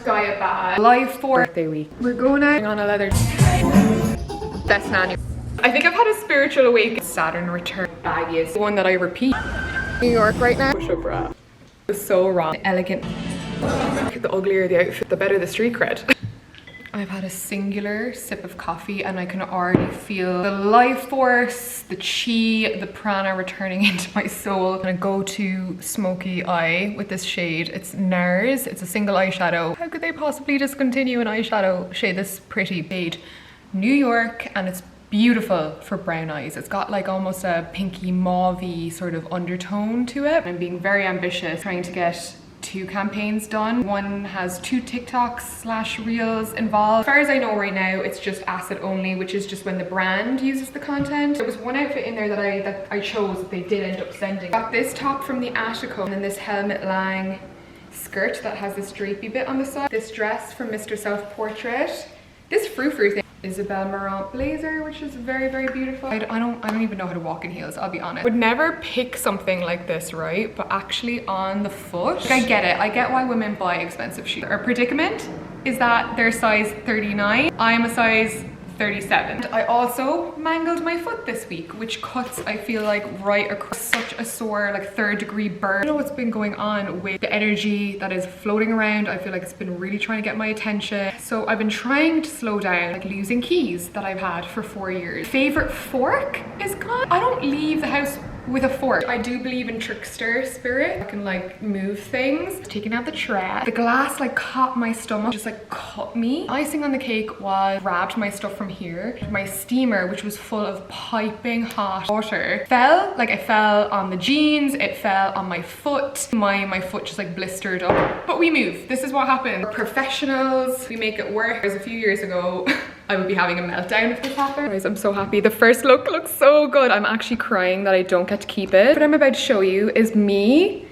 Cult Gaia bag. Live for birthday week. We're going out on a leather best nanny. I think I've had a spiritual awakening. Saturn Return bag is the one that I repeat. New York right now. Push up bra. It's so wrong. Elegant. The uglier the outfit, the better the street cred. I've had a singular sip of coffee and I can already feel the life force, the chi, the prana returning into my soul. I'm gonna go to smoky eye with this shade. It's NARS, it's a single eyeshadow. How could they possibly discontinue an eyeshadow shade this pretty? Shade New York, and it's beautiful for brown eyes. It's got like almost a pinky mauve-y sort of undertone to it. I'm being very ambitious, trying to get 2 campaigns done. One has 2 TikToks / reels involved. As far as I know right now, it's just asset only, which is just when the brand uses the content. There was one outfit in there that I chose that they did end up sending. Got this top from the Attico and then this Helmut Lang skirt that has this drapey bit on the side. This dress from Mr. Self Portrait. This frou-frou thing. Isabel Marant blazer, which is very, very beautiful. I don't even know how to walk in heels, I'll be honest. Would never pick something like this, right? But actually on the foot, like, I get it. I get why women buy expensive shoes. Our predicament is that they're size 39. I am a size 37. I also mangled my foot this week, which cuts, I feel like, right across such a sore, like 3rd-degree burn. I don't know what's been going on with the energy that is floating around. I feel like it's been really trying to get my attention. So I've been trying to slow down, like losing keys that I've had for 4 years. Favorite fork is gone. I don't leave the house with a fork. I do believe in trickster spirit. I can like move things. Taking out the trash. The glass like caught my stomach, just like cut me. Icing on the cake was grabbed my stuff from here. My steamer, which was full of piping hot water, fell. Like it fell on the jeans, it fell on my foot. My foot just like blistered up. But we move. This is what happened. We're professionals. We make it work. Whereas a few years ago, I would be having a meltdown if this happened. Guys, I'm so happy. The first look looks so good. I'm actually crying that I don't get to keep it. What I'm about to show you is me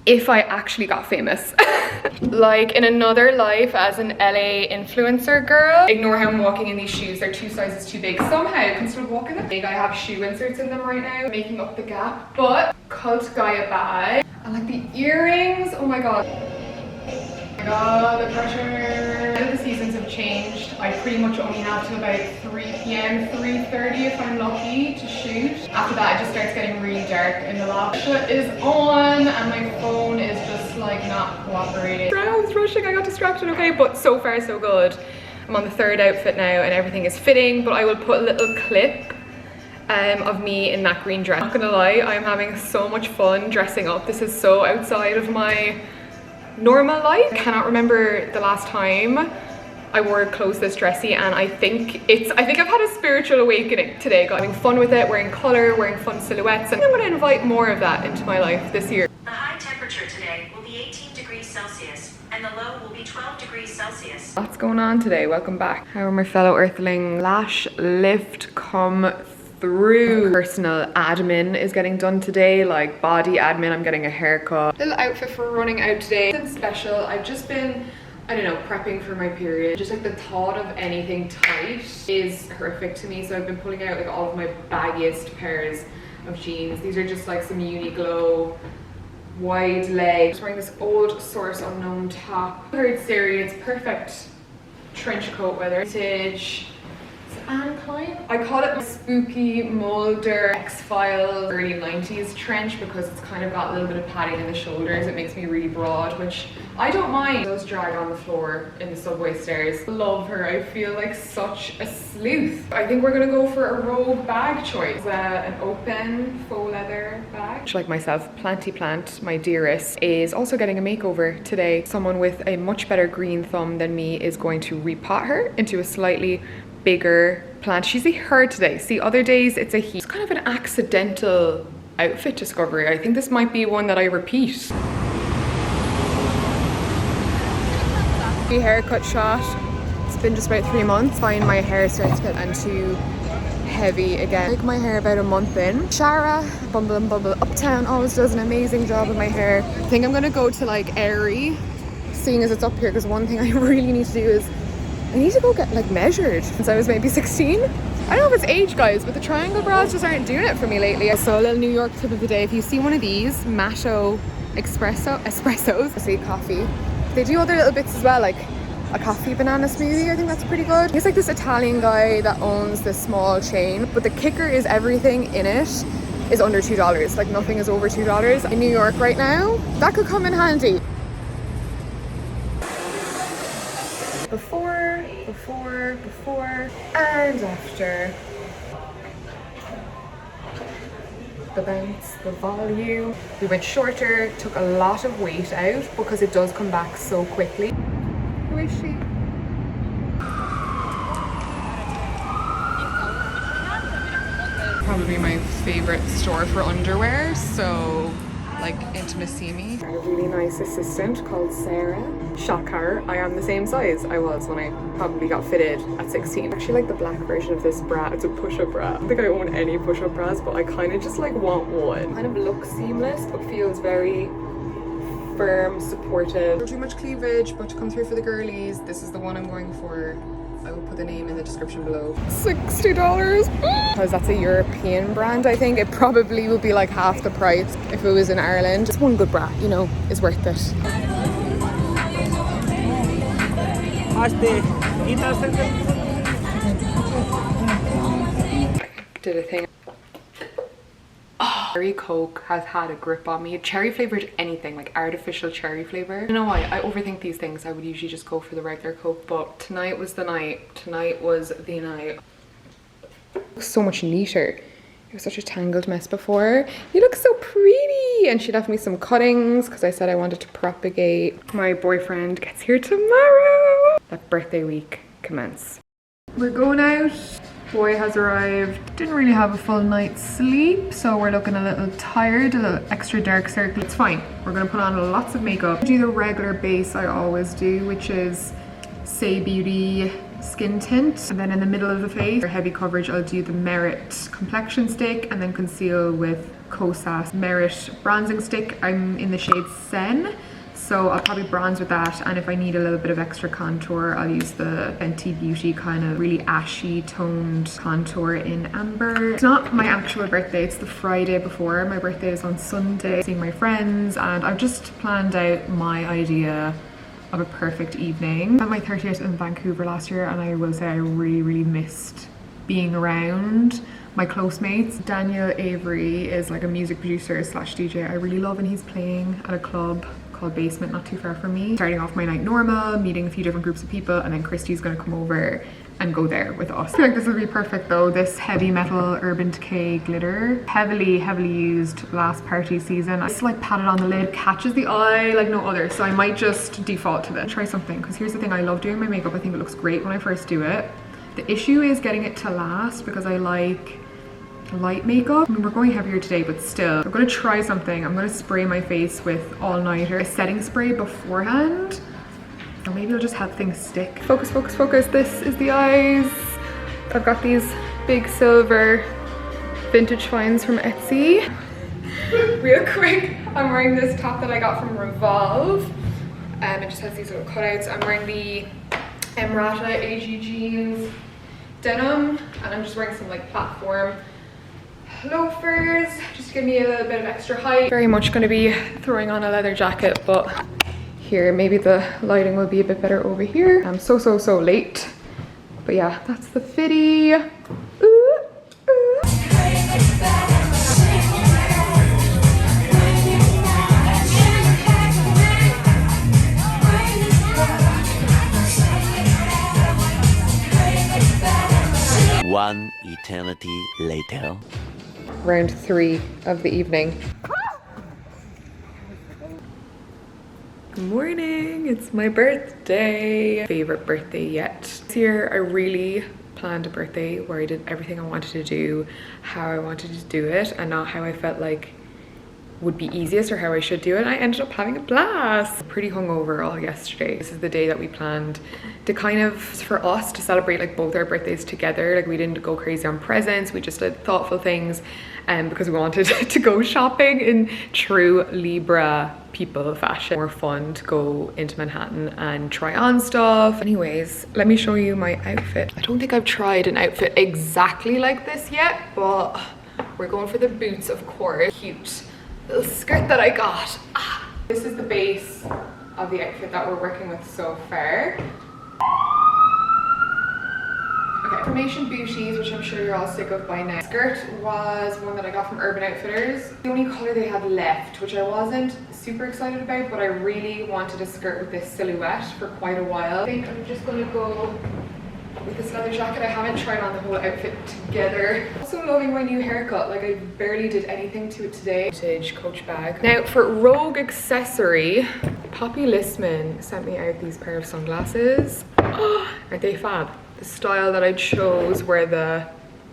if I actually got famous. Like in another life as an LA influencer girl. Ignore how I'm walking in these shoes. They're 2 sizes too big. Somehow I can still walk in them. I have shoe inserts in them right now, making up the gap. But Cult Gaia bag. I like the earrings. Oh my god. Oh, the pressure. The seasons have changed. I pretty much only have till about 3 p.m, 3:30 if I'm lucky to shoot. After that, it just starts getting really dark in the lab. Shit is on and my phone is just like not cooperating. I was rushing, I got distracted, okay, but so far so good. I'm on the 3rd outfit now and everything is fitting, but I will put a little clip of me in that green dress. Not gonna lie, I'm having so much fun dressing up. This is so outside of my normal life. I cannot remember the last time I wore clothes this dressy, and I think I've had a spiritual awakening today. Having fun with it, wearing color, wearing fun silhouettes, and I'm going to invite more of that into my life this year. The high temperature today will be 18 degrees Celsius and the low will be 12 degrees Celsius. What's going on today? Welcome back. How are my fellow earthling? Lash lift come through. Personal admin is getting done today, like body admin. I'm getting a haircut. Little outfit for running out today. Nothing special. I've just been, I don't know, prepping for my period. Just like the thought of anything tight is horrific to me. So I've been pulling out like all of my baggiest pairs of jeans. These are just like some Uniqlo wide leg. Just wearing this old Source Unknown top. Heard Siri, it's perfect trench coat weather. Vintage. Anne Klein. I call it my spooky Mulder X-Files early 90s trench because it's kind of got a little bit of padding in the shoulders. It makes me really broad, which I don't mind. Those drag on the floor in the subway stairs. Love her. I feel like such a sleuth. I think we're gonna go for a rogue bag choice. An open faux leather bag. Like myself, Planty Plant, my dearest, is also getting a makeover today. Someone with a much better green thumb than me is going to repot her into a slightly bigger plant. She's a her today. See, other days it's a he. It's kind of an accidental outfit discovery. I think this might be one that I repeat. Haircut shot. It's been just about 3 months. Find my hair starts to get too heavy again. Like my hair about a month in. Shara, Bumble and Bubble Uptown, always does an amazing job with my hair. I think I'm gonna go to like Airy, seeing as it's up here, because one thing I really need to do is I need to go get like measured since I was maybe 16. I don't know if it's age, guys, but the triangle bras just aren't doing it for me lately. So a little New York tip of the day. If you see one of these Matto espressos, I see coffee, They do other little bits as well, like a coffee banana smoothie. I think that's pretty good. He's like this Italian guy that owns this small chain, but the kicker is everything in it is under $2. Like nothing is over $2 in New York right now. That could come in handy. Before, and after. The bounce, the volume. We went shorter, took a lot of weight out because it does come back so quickly. Who is she? Probably my favorite store for underwear, so like intimacy me. A really nice assistant called Sarah. Shock her, I am the same size I was when I probably got fitted at 16. I actually like the black version of this bra. It's a push-up bra. I don't think I own any push-up bras, but I kind of just like want one. Kind of looks seamless, but feels very firm, supportive. Not too much cleavage, but to come through for the girlies, this is the one I'm going for. I will put the name in the description below. $60. Because that's a European brand, I think. It probably would be like half the price if it was in Ireland. Just one good bra, you know, is worth it. Did a thing. Cherry Coke has had a grip on me. Cherry flavored anything, like artificial cherry flavor. I don't know why, I overthink these things. I would usually just go for the regular Coke, but tonight was the night. Tonight was the night. So much neater. It was such a tangled mess before. You look so pretty. And she left me some cuttings because I said I wanted to propagate. My boyfriend gets here tomorrow. That birthday week commence. We're going out. Boy has arrived. Didn't really have a full night's sleep, so we're looking a little tired, a little extra dark circle. It's fine. We're gonna put on lots of makeup. Do the regular base I always do, which is Say Beauty skin tint, and then in the middle of the face for heavy coverage I'll do the Merit complexion stick, and then conceal with Kosas Merit bronzing stick. I'm in the shade Sen, so I'll probably bronze with that, and if I need a little bit of extra contour I'll use the Fenty Beauty kind of really ashy toned contour in amber. It's not my actual birthday, it's the Friday before. My birthday is on Sunday. Seeing my friends, and I've just planned out my idea of a perfect evening. I had my 30th in Vancouver last year, and I will say I really missed being around my close mates. Daniel Avery is like a music producer slash DJ I really love, and he's playing at a club called Basement not too far from me. Starting off my night normal, meeting a few different groups of people, and then Christy's gonna come over and go there with us. I feel like this will be perfect though. This heavy metal Urban Decay glitter, heavily used last party season. It's like patted on the lid, catches the eye like no other, so I might just default to this. Try something, because here's the thing, I love doing my makeup. I think it looks great when I first do it. The issue is getting it to last, because I like light makeup. I mean, we're going heavier today, but still. I'm gonna try something. I'm gonna spray my face with All Nighter, a setting spray beforehand. Or maybe it'll just help things stick. Focus, focus, focus. This is the eyes. I've got these big silver vintage finds from Etsy. Real quick, I'm wearing this top that I got from Revolve. It just has these little cutouts. I'm wearing the Emrata AG jeans denim, and I'm just wearing some like platform loafers just to give me a little bit of extra height. Very much going to be throwing on a leather jacket, but here maybe the lighting will be a bit better over here. I'm so late, but yeah, that's the fitty. Ooh, ooh. One eternity later. Round 3 of the evening. Good morning, it's my birthday. Favorite birthday yet. This year I really planned a birthday where I did everything I wanted to do, how I wanted to do it, and not how I felt like would be easiest or how I should do it. I ended up having a blast. Pretty hungover all yesterday. This is the day that we planned to kind of, for us, to celebrate like both our birthdays together. Like we didn't go crazy on presents, we just did thoughtful things because we wanted to go shopping in true Libra people fashion. More fun to go into Manhattan and try on stuff. Anyways, let me show you my outfit. I don't think I've tried an outfit exactly like this yet, but we're going for the boots, of course. Cute little skirt that I got. This is the base of the outfit that we're working with so far. Okay, Formation Booties, which I'm sure you're all sick of by now. Skirt was one that I got from Urban Outfitters. The only color they had left, which I wasn't super excited about, but I really wanted a skirt with this silhouette for quite a while. I think I'm just gonna go with this leather jacket. I haven't tried on the whole outfit together. Also loving my new haircut, like I barely did anything to it today. Vintage Coach bag. Now for Rogue accessory, Poppy Listman sent me out these pair of sunglasses. Aren't they fab? The style that I chose were the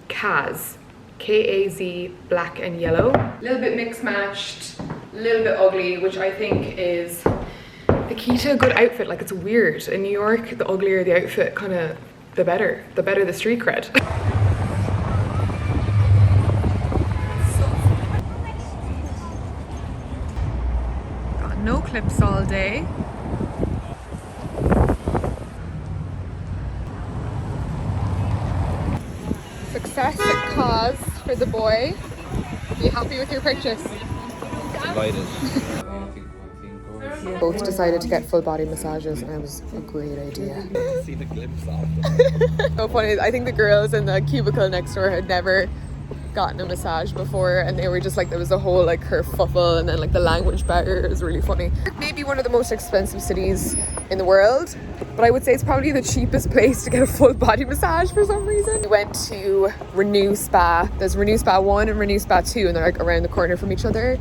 Kaz, K-A-Z, black and yellow. A little bit mixed matched, a little bit ugly, which I think is the key to a good outfit. Like, it's weird. In New York, the uglier the outfit, kind of the better the street cred. Got no clips all day. Success at cause for the boy. Are you happy with your purchase? Delighted. Both decided to get full body massages, and it was a great idea. See the glimpse of. So funny, I think the girls in the cubicle next door had never gotten a massage before, and they were just like, there was a whole like kerfuffle, and then like the language barrier. It was really funny. Maybe one of the most expensive cities in the world, but I would say it's probably the cheapest place to get a full body massage for some reason. We went to Renew Spa. There's Renew Spa 1 and Renew Spa 2, and they're like around the corner from each other,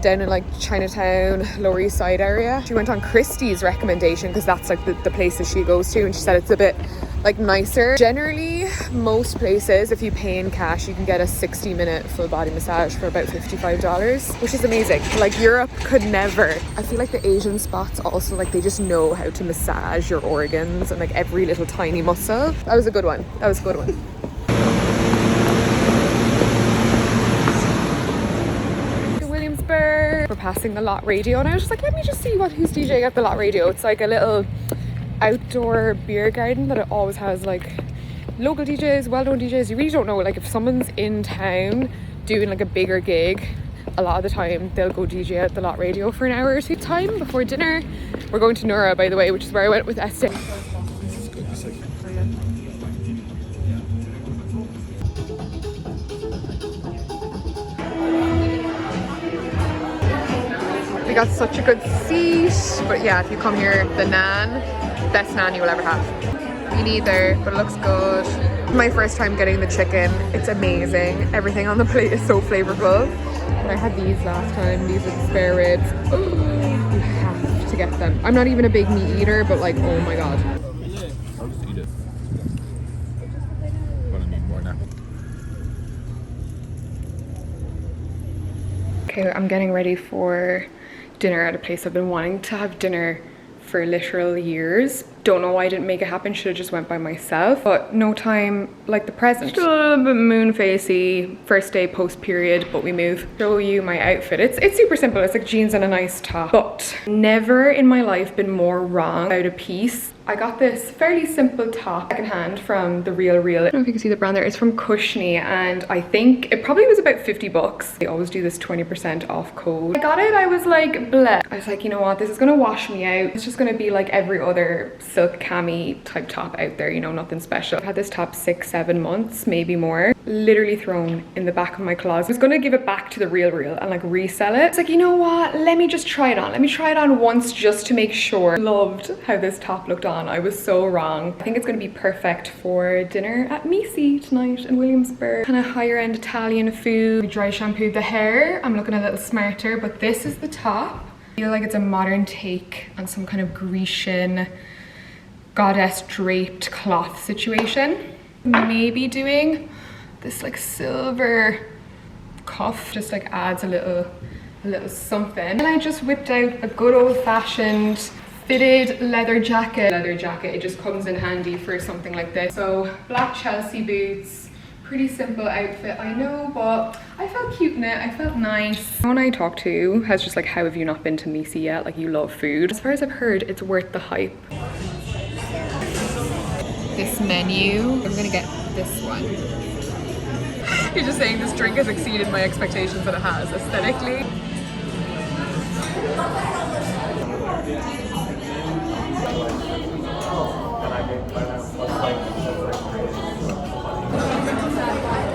down in like Chinatown, Lower East Side area. She went on Christie's recommendation because that's like the places she goes to, and she said it's a bit like nicer. Generally, most places, if you pay in cash, you can get a 60-minute full body massage for about $55, which is amazing. Like, Europe could never. I feel like the Asian spots also, like, they just know how to massage your organs and like every little tiny muscle. That was a good one. That was a good one. Williamsburg. We're passing the Lot Radio, and I was just like, let me just see who's DJing at the Lot Radio. It's like a little outdoor beer garden that it always has like local DJs, well-known DJs. You really don't know, like, if someone's in town doing like a bigger gig, a lot of the time they'll go DJ at the Lot Radio for an hour or two. Time before dinner, we're going to Nura, by the way, which is where I went with Esther. We got such a good seat, but yeah, if you come here, the naan, best naan you will ever have. Me neither, but it looks good. My first time getting the chicken. It's amazing. Everything on the plate is so flavorful. And I had these last time. These are the spare ribs. Oh, you have to get them. I'm not even a big meat eater, but like, oh my god. I'll just eat it. But I need more now. Okay, I'm getting ready for dinner at a place I've been wanting to have dinner for literal years. Don't know why I didn't make it happen. Should have just went by myself, but no time like the present. Still a little bit moon facey, first day post period, but we move. Show you my outfit. It's super simple. It's like jeans and a nice top, but never in my life been more wrong about a piece. I got this fairly simple top secondhand from The Real Real. I don't know if you can see the brand there. It's from Cushney, and I think it probably was about $50. They always do this 20% off code. I got it, I was like, bleh. I was like, you know what, this is gonna wash me out. It's just gonna be like every other silk cami type top out there, you know, nothing special. I've had this top 6-7 months, maybe more. Literally thrown in the back of my closet. I was gonna give it back to The Real Real and like resell it. It's like, you know what, let me just try it on. Let me try it on once just to make sure. Loved how this top looked on. I was so wrong. I think it's gonna be perfect for dinner at Macy tonight in Williamsburg. Kind of higher end Italian food. We dry shampooed the hair. I'm looking a little smarter, but this is the top. I feel like it's a modern take on some kind of Grecian goddess draped cloth situation. Maybe doing this like silver cuff, just like adds a little something. And I just whipped out a good old-fashioned fitted leather jacket. It just comes in handy for something like this. So black Chelsea boots, pretty simple outfit, I know, but I felt cute in it. I felt nice. Someone I talked to has just like, how have you not been to Macy yet? Like, you love food. As far as I've heard, it's worth the hype. This menu, I'm gonna get this one. You're just saying this drink has exceeded my expectations that it has aesthetically.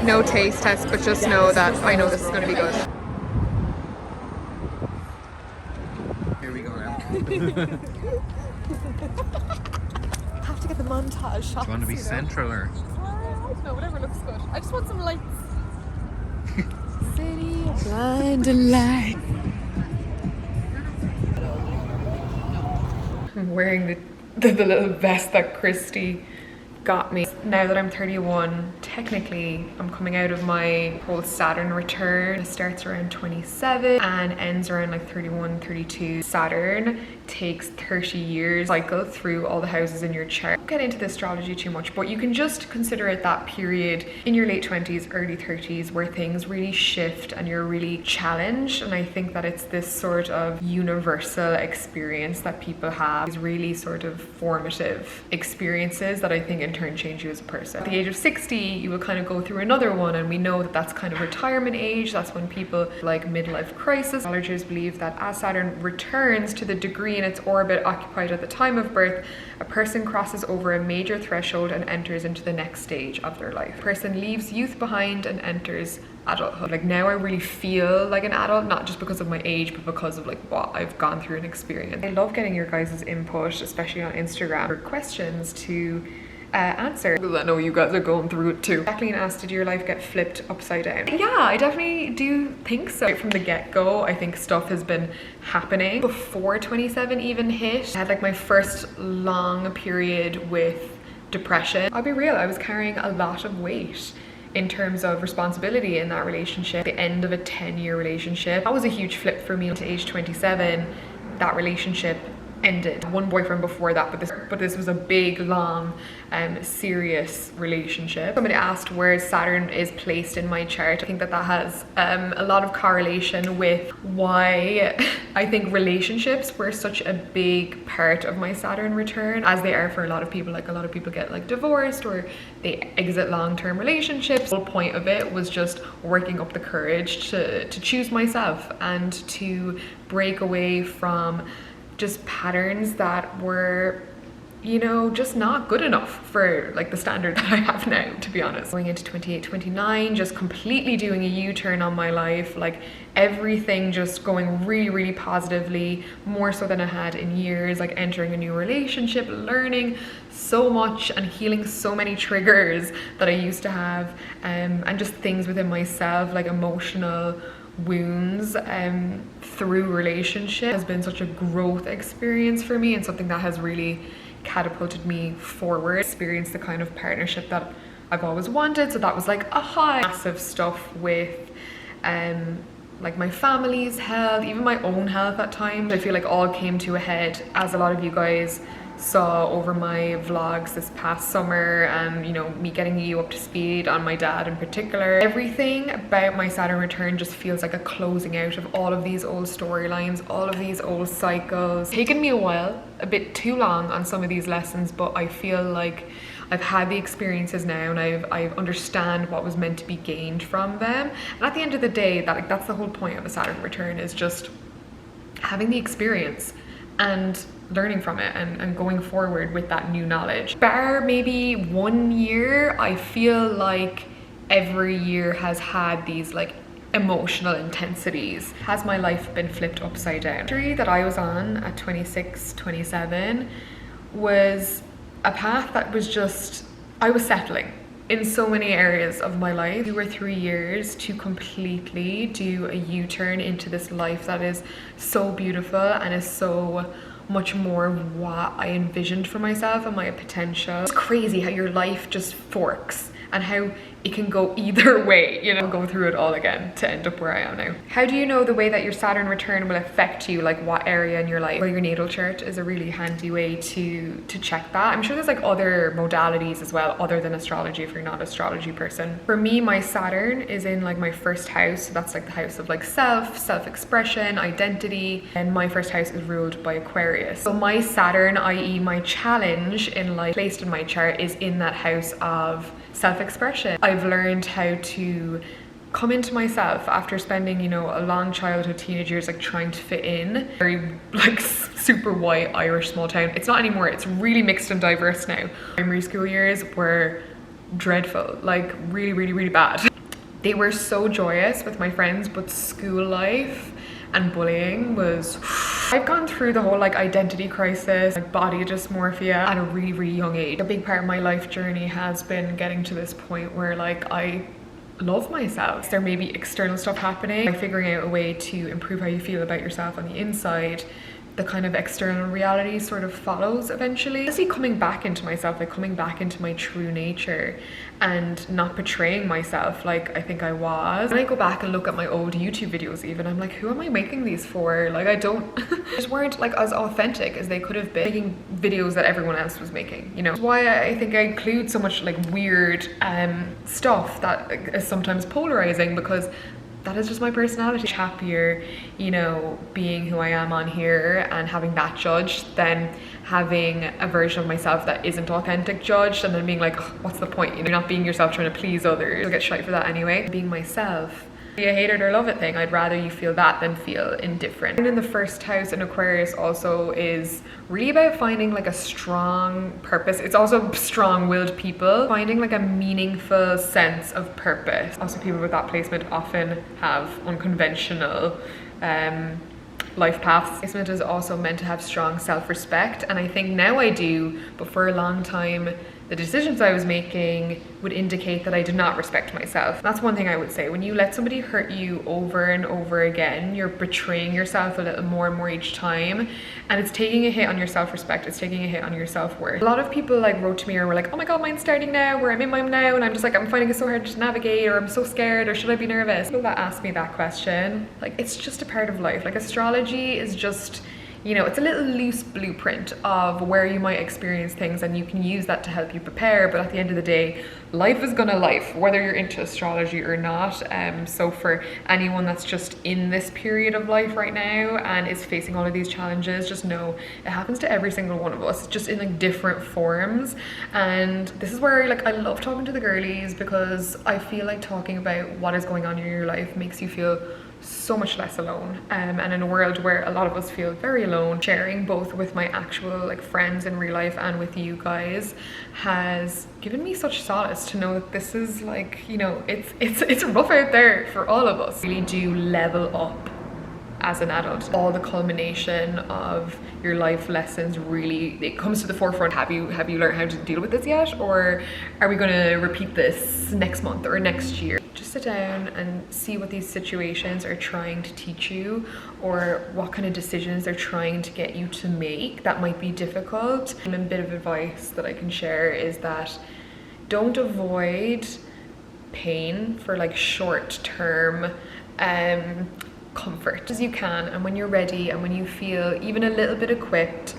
No taste test, but just know that I know this is going to be good. Here we go now. Have to get the montage shots. Do you want to be central or? I don't know, whatever looks good. I just want some lights. City of blinding light. I'm wearing the little vest that Christy got me. Now that I'm 31, technically I'm coming out of my whole Saturn return. It starts around 27 and ends around like 31, 32. Saturn takes 30 years cycle through all the houses in your chart. Don't get into the astrology too much, but you can just consider it that period in your late 20s, early 30s where things really shift and you're really challenged. And I think that it's this sort of universal experience that people have, these really sort of formative experiences that I think in turn change you as a person. At the age of 60, you will kind of go through another one, and we know that that's kind of retirement age. That's when people like midlife crisis. Astrologers believe that as Saturn returns to the degree in its orbit occupied at the time of birth, a person crosses over a major threshold and enters into the next stage of their life. A person leaves youth behind and enters adulthood. Like now I really feel like an adult, not just because of my age, but because of like what I've gone through and experienced. I love getting your guys' input, especially on Instagram, for questions to answer. I know you guys are going through it too. Jacqueline asked, did your life get flipped upside down? Yeah, I definitely do think so. Right from the get-go, I think stuff has been happening. Before 27 even hit, I had like my first long period with depression. I'll be real, I was carrying a lot of weight in terms of responsibility in that relationship. The end of a 10-year relationship. That was a huge flip for me. To age 27, that relationship ended. One boyfriend before that, but this was a big, long, serious relationship. Somebody asked where Saturn is placed in my chart. I think that has a lot of correlation with why I think relationships were such a big part of my Saturn return, as they are for a lot of people. Like a lot of people get like divorced or they exit long-term relationships. The whole point of it was just working up the courage to choose myself and to break away from just patterns that were, you know, just not good enough for like the standard that I have now, to be honest. Going into 28, 29, just completely doing a U-turn on my life, like everything just going really, really positively, more so than I had in years, like entering a new relationship, learning so much and healing so many triggers that I used to have, and just things within myself, like emotional wounds through relationship has been such a growth experience for me and something that has really catapulted me forward. Experienced the kind of partnership that I've always wanted, so that was like a high. Massive stuff with like my family's health, even my own health at times. I feel like all came to a head, as a lot of you guys saw over my vlogs this past summer, and you know, me getting you up to speed on my dad in particular. Everything about my Saturn return just feels like a closing out of all of these old storylines, all of these old cycles. It's taken me a while, a bit too long on some of these lessons, but I feel like I've had the experiences now and I understand what was meant to be gained from them. And at the end of the day, that's the whole point of a Saturn return, is just having the experience and learning from it and going forward with that new knowledge. Bar maybe 1 year, I feel like every year has had these like emotional intensities. Has my life been flipped upside down? The trajectory that I was on at 26, 27 was a path that was just, I was settling in so many areas of my life. 2 or 3 years to completely do a U-turn into this life that is so beautiful and is so much more what I envisioned for myself and my potential. It's crazy how your life just forks and how it can go either way, you know. I'll go through it all again to end up where I am now. How do you know the way that your Saturn return will affect you, like what area in your life? Well, your natal chart is a really handy way to check that. I'm sure there's like other modalities as well, other than astrology if you're not an astrology person. For me, my Saturn is in like my first house, so that's like the house of like self-expression, identity, and my first house is ruled by Aquarius. So my Saturn, i.e. my challenge in life placed in my chart, is in that house of self-expression. I've learned how to come into myself after spending, you know, a long childhood, teenage years, like trying to fit in. Very like super white Irish small town. It's not anymore, it's really mixed and diverse now. Primary school years were dreadful, like really, really, really bad. They were so joyous with my friends, but school life and bullying was... I've gone through the whole like identity crisis, like body dysmorphia at a really, really young age. A big part of my life journey has been getting to this point where like I love myself. There may be external stuff happening, by figuring out a way to improve how you feel about yourself on the inside. The kind of external reality sort of follows eventually. I see coming back into myself, like coming back into my true nature and not betraying myself like I think I was. When I go back and look at my old YouTube videos even, I'm like, who am I making these for? Like I don't, just weren't like as authentic as they could have been, making videos that everyone else was making, you know? That's why I think I include so much like weird stuff that is sometimes polarizing, because that is just my personality. Happier, you know, being who I am on here and having that judged than having a version of myself that isn't authentic judged, and then being like, oh, what's the point? You know, you're not being yourself trying to please others. You'll get shite for that anyway. Being myself. Be a hate it or love it thing. I'd rather you feel that than feel indifferent. And in the first house in Aquarius also is really about finding like a strong purpose. It's also strong-willed people, finding like a meaningful sense of purpose. Also, people with that placement often have unconventional life paths. Placement is also meant to have strong self-respect, and I think now I do, but for a long time the decisions I was making would indicate that I did not respect myself. That's one thing I would say. When you let somebody hurt you over and over again, you're betraying yourself a little more and more each time, and it's taking a hit on your self-respect, it's taking a hit on your self-worth. A lot of people like wrote to me or were like, oh my god, mine's starting now, where I'm in mine now, and I'm just like, I'm finding it so hard to navigate, or I'm so scared, or should I be nervous? People that ask me that question, like, it's just a part of life. Like, astrology is just, you know, it's a little loose blueprint of where you might experience things, and you can use that to help you prepare. But at the end of the day, life is gonna life, whether you're into astrology or not. So for anyone that's just in this period of life right now and is facing all of these challenges, just know it happens to every single one of us, just in like different forms. And this is where like I love talking to the girlies, because I feel like talking about what is going on in your life makes you feel so much less alone, and in a world where a lot of us feel very alone, sharing both with my actual like friends in real life and with you guys has given me such solace to know that this is like, you know, it's rough out there for all of us. Really do level up as an adult. All the culmination of your life lessons really, it comes to the forefront. Have you learned how to deal with this yet, or are we going to repeat this next month or next year? Just sit down and see what these situations are trying to teach you, or what kind of decisions they're trying to get you to make that might be difficult. And a bit of advice that I can share is that don't avoid pain for like short-term comfort as you can, and when you're ready and when you feel even a little bit equipped,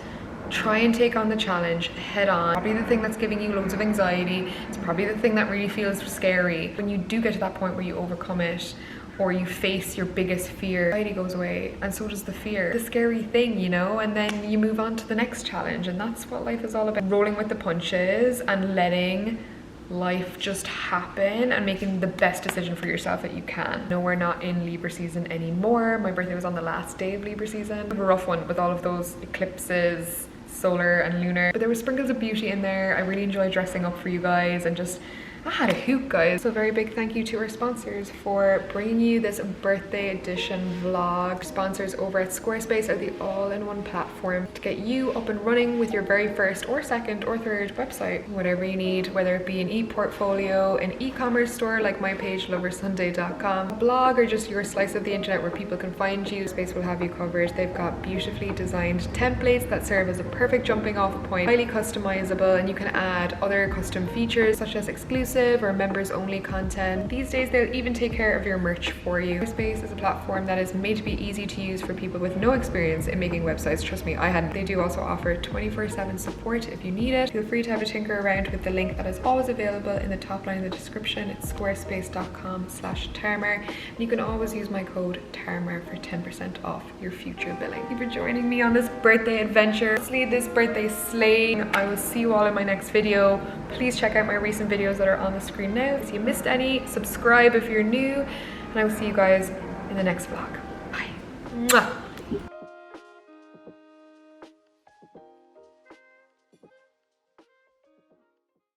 try and take on the challenge head on. Probably the thing that's giving you loads of anxiety, it's probably the thing that really feels scary. When you do get to that point where you overcome it, or you face your biggest fear, anxiety goes away, and so does the fear, the scary thing, you know, and then you move on to the next challenge. And that's what life is all about. Rolling with the punches and letting life just happen and making the best decision for yourself that you can. No, we're not in Libra season anymore. My birthday was on the last day of Libra season. A rough one with all of those eclipses, solar and lunar, but there were sprinkles of beauty in there. I really enjoyed dressing up for you guys, and just I had a hoot, guys. So a very big thank you to our sponsors for bringing you this birthday edition vlog. Sponsors over at Squarespace are the all-in-one platform to get you up and running with your very first or second or third website. Whatever you need, whether it be an e-portfolio, an e-commerce store like my page loversunday.com, a blog, or just your slice of the internet where people can find you, Squarespace will have you covered. They've got beautifully designed templates that serve as a perfect jumping off point, highly customizable, and you can add other custom features such as exclusive or members only content. These days they'll even take care of your merch for you. Squarespace is a platform that is made to be easy to use for people with no experience in making websites. Trust me, I hadn't. They do also offer 24/7 support if you need it. Feel free to have a tinker around with the link that is always available in the top line of the description. It's squarespace.com/Tarmar, and you can always use my code Tarmar for 10% off your future billing. Thank you for joining me on this birthday adventure. Honestly, this birthday slaying. I will see you all in my next video. Please check out my recent videos that are on the screen now. If you missed any, subscribe if you're new, and I will see you guys in the next vlog. Bye. Mwah.